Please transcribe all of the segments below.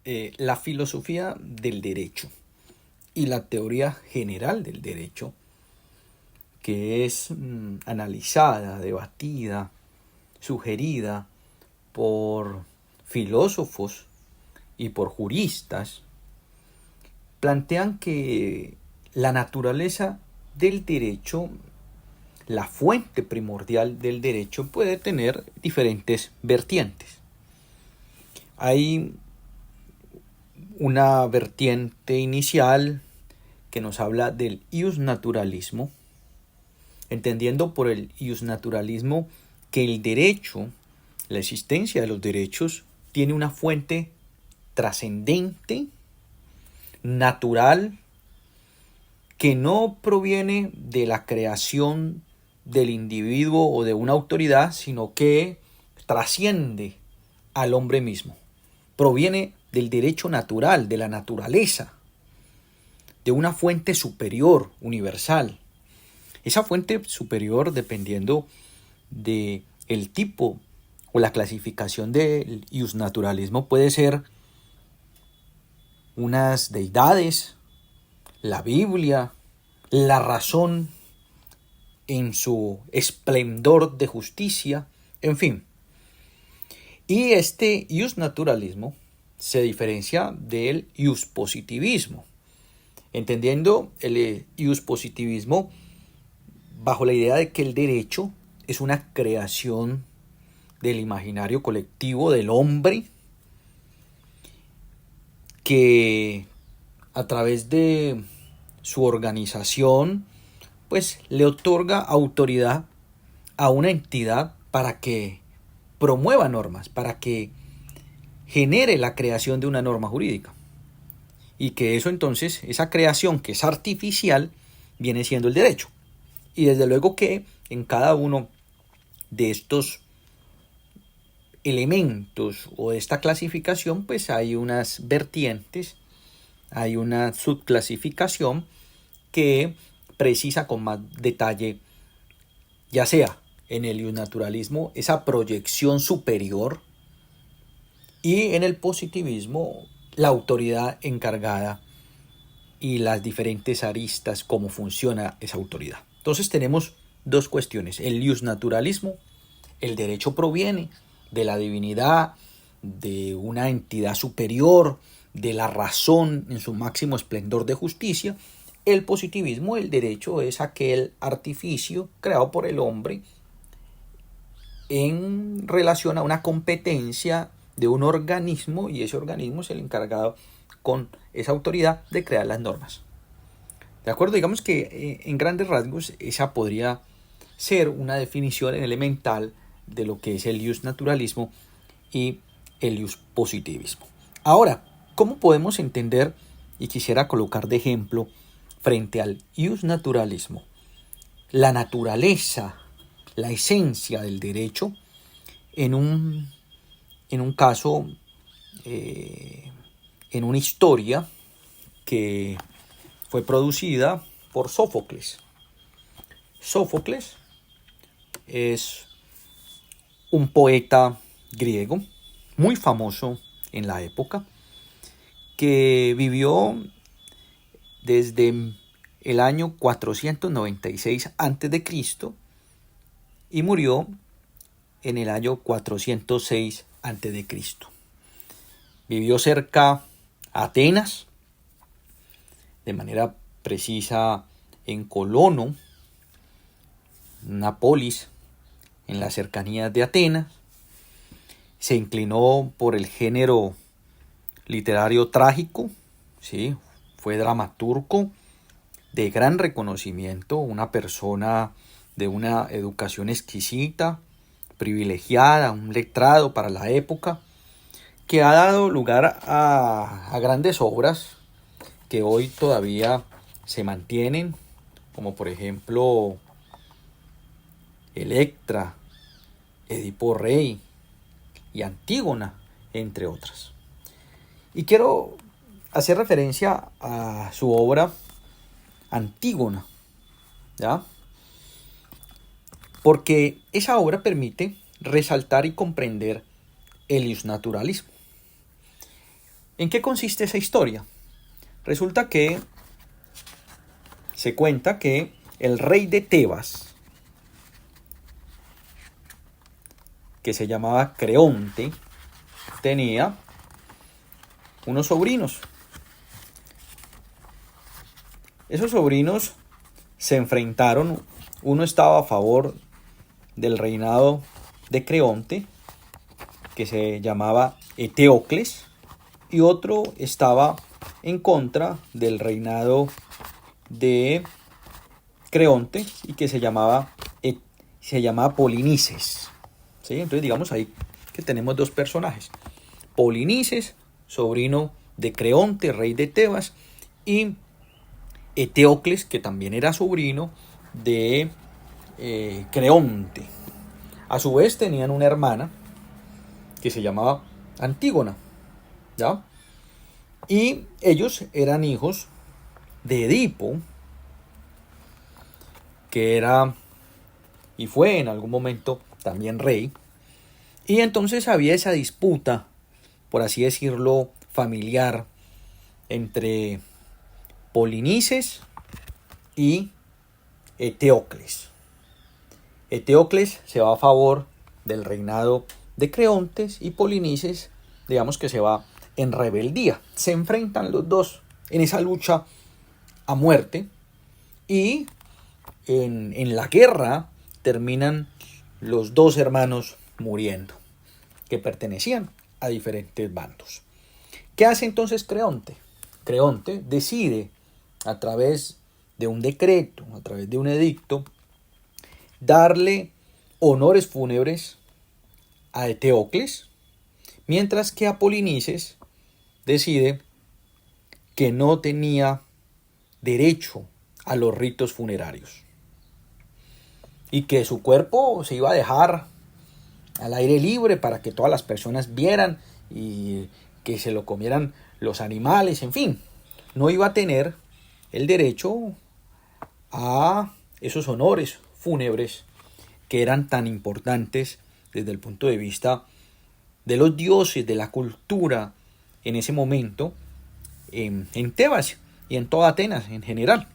La filosofía del derecho y la teoría general del derecho, que es analizada, debatida, sugerida por filósofos y por juristas, plantean que la naturaleza del derecho, la fuente primordial del derecho, puede tener diferentes vertientes. Hay una vertiente inicial que nos habla del iusnaturalismo, entendiendo por el iusnaturalismo que el derecho, la existencia de los derechos, tiene una fuente trascendente, natural, que no proviene de la creación del individuo o de una autoridad, sino que trasciende al hombre mismo. Proviene del derecho natural, de la naturaleza, de una fuente superior, universal. Esa fuente superior, dependiendo de el tipo o la clasificación del iusnaturalismo, puede ser unas deidades, la Biblia, la razón en su esplendor de justicia, en fin. Y este iusnaturalismo se diferencia del iuspositivismo, entendiendo el iuspositivismo bajo la idea de que el derecho es una creación del imaginario colectivo del hombre que a través de su organización pues le otorga autoridad a una entidad para que promueva normas, para que genere la creación de una norma jurídica. Y que eso entonces, esa creación que es artificial, viene siendo el derecho. Y desde luego que en cada uno de estos elementos o de esta clasificación, pues hay unas vertientes, hay una subclasificación que precisa con más detalle, ya sea en el iusnaturalismo, esa proyección superior, y en el positivismo, la autoridad encargada y las diferentes aristas, cómo funciona esa autoridad. Entonces tenemos dos cuestiones: el iusnaturalismo, el derecho proviene de la divinidad, de una entidad superior, de la razón en su máximo esplendor de justicia. El positivismo, el derecho es aquel artificio creado por el hombre en relación a una competencia de un organismo, y ese organismo es el encargado con esa autoridad de crear las normas. ¿De acuerdo? Digamos que en grandes rasgos esa podría ser una definición elemental de lo que es el iusnaturalismo y el iuspositivismo. Ahora, ¿cómo podemos entender, y quisiera colocar de ejemplo frente al iusnaturalismo, la naturaleza, la esencia del derecho en un caso, en una historia que fue producida por Sófocles? Sófocles es un poeta griego muy famoso en la época, que vivió desde el año 496 a.C. y murió en el año 406 a.C. Vivió cerca a Atenas, de manera precisa en Colono, una polis en las cercanías de Atenas. Se inclinó por el género literario trágico, ¿sí? Fue dramaturgo de gran reconocimiento, una persona de una educación exquisita, privilegiada, un letrado para la época, que ha dado lugar a grandes obras que hoy todavía se mantienen, como por ejemplo Electra, Edipo Rey y Antígona, entre otras. Y quiero hacer referencia a su obra Antígona, ¿ya? Porque esa obra permite resaltar y comprender el iusnaturalismo. ¿En qué consiste esa historia? Resulta que se cuenta que el rey de Tebas, que se llamaba Creonte, tenía unos sobrinos. Esos sobrinos se enfrentaron, uno estaba a favor del reinado de Creonte, que se llamaba Eteocles, y otro estaba en contra del reinado de Creonte y que se llamaba Polinices. ¿Sí? Entonces digamos ahí que tenemos dos personajes. Polinices, sobrino de Creonte, rey de Tebas, y Eteocles, que también era sobrino de Creonte. A su vez tenían una hermana que se llamaba Antígona, ¿ya? Y ellos eran hijos de Edipo, que era y fue en algún momento también rey. Y entonces había esa disputa, por así decirlo, familiar entre Polinices y Eteocles. Eteocles se va a favor del reinado de Creontes y Polinices, digamos que se va en rebeldía. Se enfrentan los dos en esa lucha a muerte y en la guerra terminan los dos hermanos muriendo, que pertenecían a diferentes bandos. ¿Qué hace entonces Creonte? Creonte decide, a través de un decreto, a través de un edicto, darle honores fúnebres a Eteocles, mientras que a Polinices decide que no tenía derecho a los ritos funerarios y que su cuerpo se iba a dejar al aire libre para que todas las personas vieran y que se lo comieran los animales, en fin, no iba a tener el derecho a esos honores fúnebres que eran tan importantes desde el punto de vista de los dioses, de la cultura en ese momento en Tebas y en toda Atenas en general.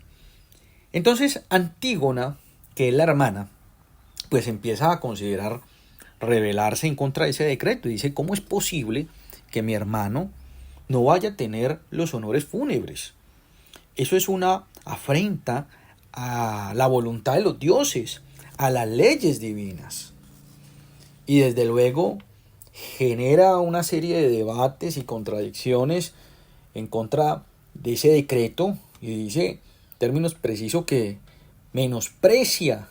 Entonces Antígona, que es la hermana, pues empieza a considerar rebelarse en contra de ese decreto y dice: ¿cómo es posible que mi hermano no vaya a tener los honores fúnebres? Eso es una afrenta a la voluntad de los dioses, a las leyes divinas. Y desde luego genera una serie de debates y contradicciones en contra de ese decreto y dice, en términos precisos, que menosprecia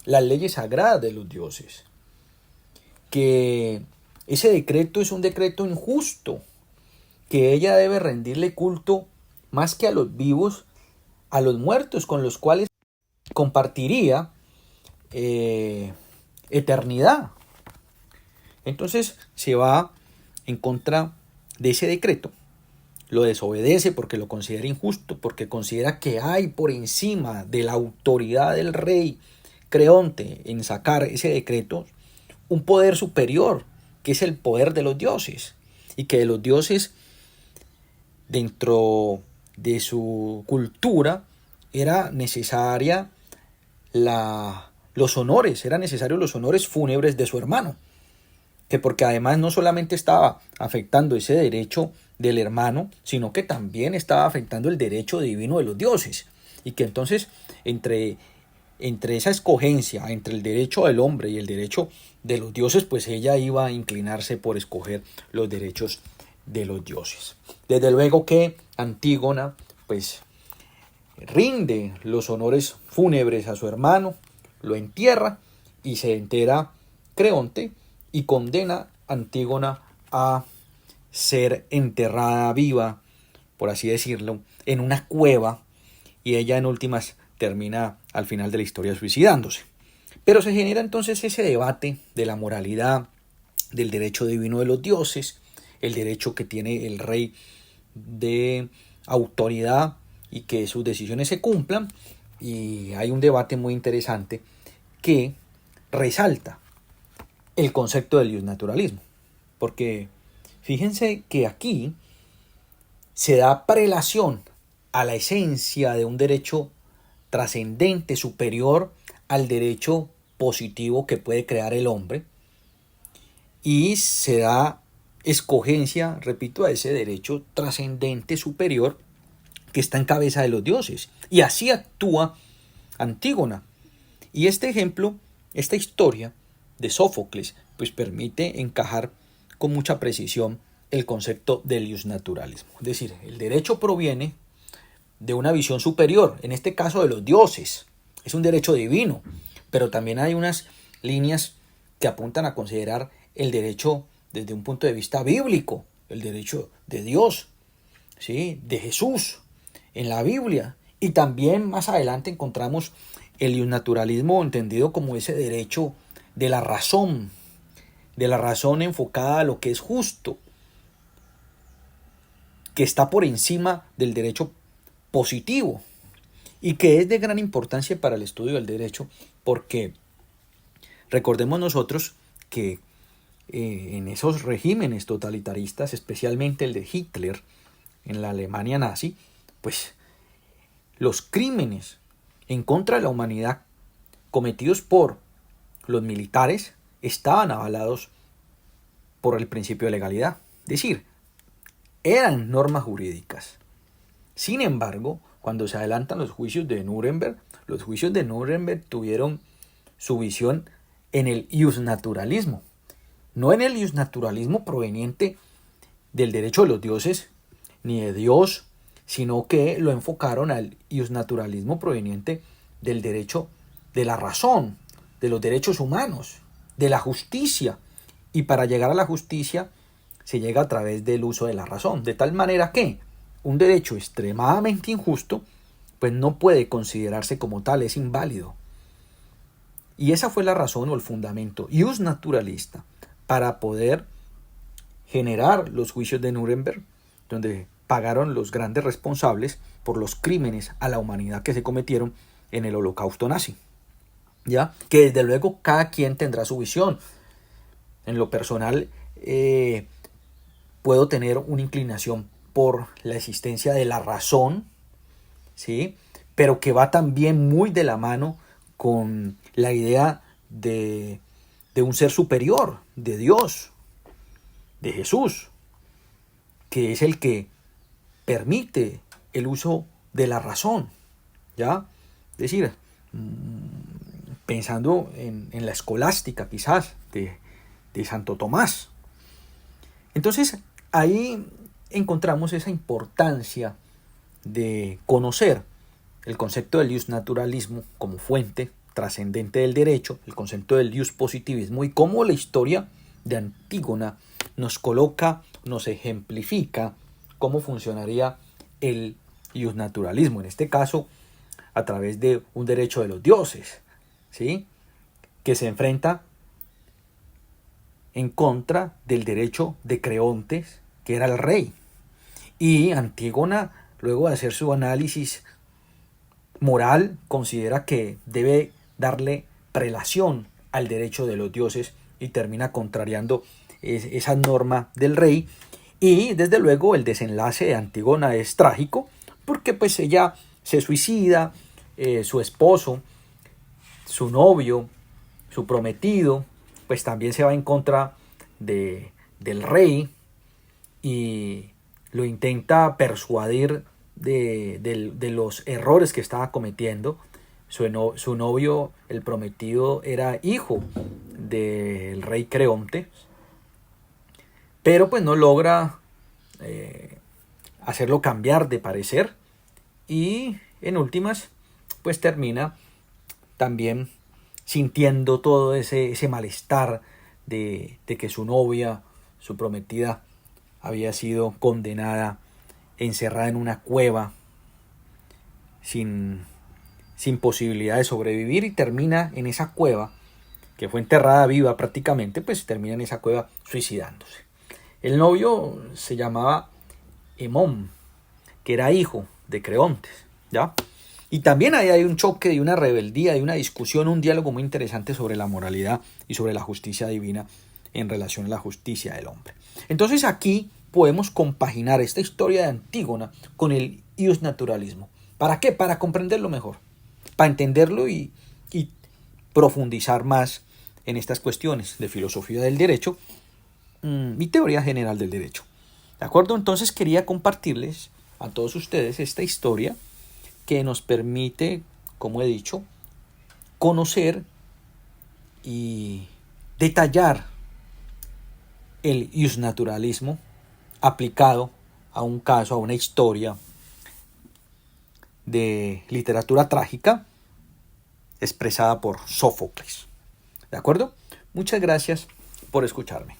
las leyes sagradas de los dioses, que ese decreto es un decreto injusto, que ella debe rendirle culto más que a los vivos, a los muertos con los cuales compartiría eternidad. Entonces se va en contra de ese decreto, lo desobedece porque lo considera injusto, porque considera que hay por encima de la autoridad del rey Creonte en sacar ese decreto un poder superior, que es el poder de los dioses, y que de los dioses, dentro de su cultura, era necesaria los honores, eran necesarios los honores fúnebres de su hermano, que porque además no solamente estaba afectando ese derecho del hermano, sino que también estaba afectando el derecho divino de los dioses, y que entonces entre esa escogencia, entre el derecho del hombre y el derecho de los dioses, pues ella iba a inclinarse por escoger los derechos de los dioses. Desde luego que Antígona pues rinde los honores fúnebres a su hermano, lo entierra y se entera Creonte y condena a Antígona a ser enterrada viva, por así decirlo, en una cueva, y ella en últimas termina al final de la historia suicidándose. Pero se genera entonces ese debate de la moralidad, del derecho divino de los dioses, el derecho que tiene el rey de autoridad y que sus decisiones se cumplan, y hay un debate muy interesante que resalta el concepto del iusnaturalismo, porque fíjense que aquí se da prelación a la esencia de un derecho trascendente, superior al derecho positivo que puede crear el hombre, y se da escogencia, repito, a ese derecho trascendente superior que está en cabeza de los dioses. Y así actúa Antígona. Y este ejemplo, esta historia de Sófocles, pues permite encajar con mucha precisión el concepto del iusnaturalismo. Es decir, el derecho proviene de una visión superior, en este caso de los dioses. Es un derecho divino, pero también hay unas líneas que apuntan a considerar el derecho desde un punto de vista bíblico, el derecho de Dios, ¿sí?, de Jesús en la Biblia. Y también más adelante encontramos el iusnaturalismo entendido como ese derecho de la razón enfocada a lo que es justo, que está por encima del derecho positivo y que es de gran importancia para el estudio del derecho, porque recordemos nosotros que en esos regímenes totalitaristas, especialmente el de Hitler en la Alemania nazi, pues los crímenes en contra de la humanidad cometidos por los militares estaban avalados por el principio de legalidad, es decir, eran normas jurídicas. Sin embargo, cuando se adelantan los juicios de Nuremberg tuvieron su visión en el iusnaturalismo, no en el iusnaturalismo proveniente del derecho de los dioses ni de Dios, sino que lo enfocaron al iusnaturalismo proveniente del derecho de la razón, de los derechos humanos, de la justicia. Y para llegar a la justicia se llega a través del uso de la razón, de tal manera que un derecho extremadamente injusto pues no puede considerarse como tal, es inválido. Y esa fue la razón o el fundamento iusnaturalista para poder generar los juicios de Nuremberg, donde pagaron los grandes responsables por los crímenes a la humanidad que se cometieron en el Holocausto nazi. ¿Ya? Que desde luego cada quien tendrá su visión. En lo personal, puedo tener una inclinación por la existencia de la razón, ¿sí?, pero que va también muy de la mano con la idea de un ser superior, de Dios, de Jesús, que es el que permite el uso de la razón, ¿ya? Es decir, pensando en la escolástica quizás de Santo Tomás. Entonces ahí encontramos esa importancia de conocer el concepto del iusnaturalismo como fuente trascendente del derecho, el concepto del iuspositivismo y cómo la historia de Antígona nos coloca, nos ejemplifica cómo funcionaría el iusnaturalismo, en este caso a través de un derecho de los dioses, ¿sí?, que se enfrenta en contra del derecho de Creonte, que era el rey. Y Antígona, luego de hacer su análisis moral, considera que debe darle prelación al derecho de los dioses y termina contrariando esa norma del rey. Y desde luego el desenlace de Antígona es trágico, porque pues ella se suicida, su esposo, su novio, su prometido, pues también se va en contra del rey y lo intenta persuadir de los errores que estaba cometiendo. Su novio, el prometido, era hijo del rey Creonte, pero pues no logra hacerlo cambiar de parecer y en últimas pues termina también sintiendo todo ese malestar de que su novia, su prometida, había sido condenada, encerrada en una cueva sin posibilidad de sobrevivir, y termina en esa cueva, que fue enterrada viva prácticamente, pues termina en esa cueva suicidándose. El novio se llamaba Hemón, que era hijo de Creonte, ¿ya? Y también ahí hay un choque y una rebeldía y una discusión, un diálogo muy interesante sobre la moralidad y sobre la justicia divina en relación a la justicia del hombre. Entonces aquí podemos compaginar esta historia de Antígona con el iusnaturalismo. ¿Para qué? Para comprenderlo mejor, para entenderlo y profundizar más en estas cuestiones de filosofía del derecho y teoría general del derecho. ¿De acuerdo? Entonces quería compartirles a todos ustedes esta historia que nos permite, como he dicho, conocer y detallar el iusnaturalismo aplicado a un caso, a una historia de literatura trágica expresada por Sófocles. ¿De acuerdo? Muchas gracias por escucharme.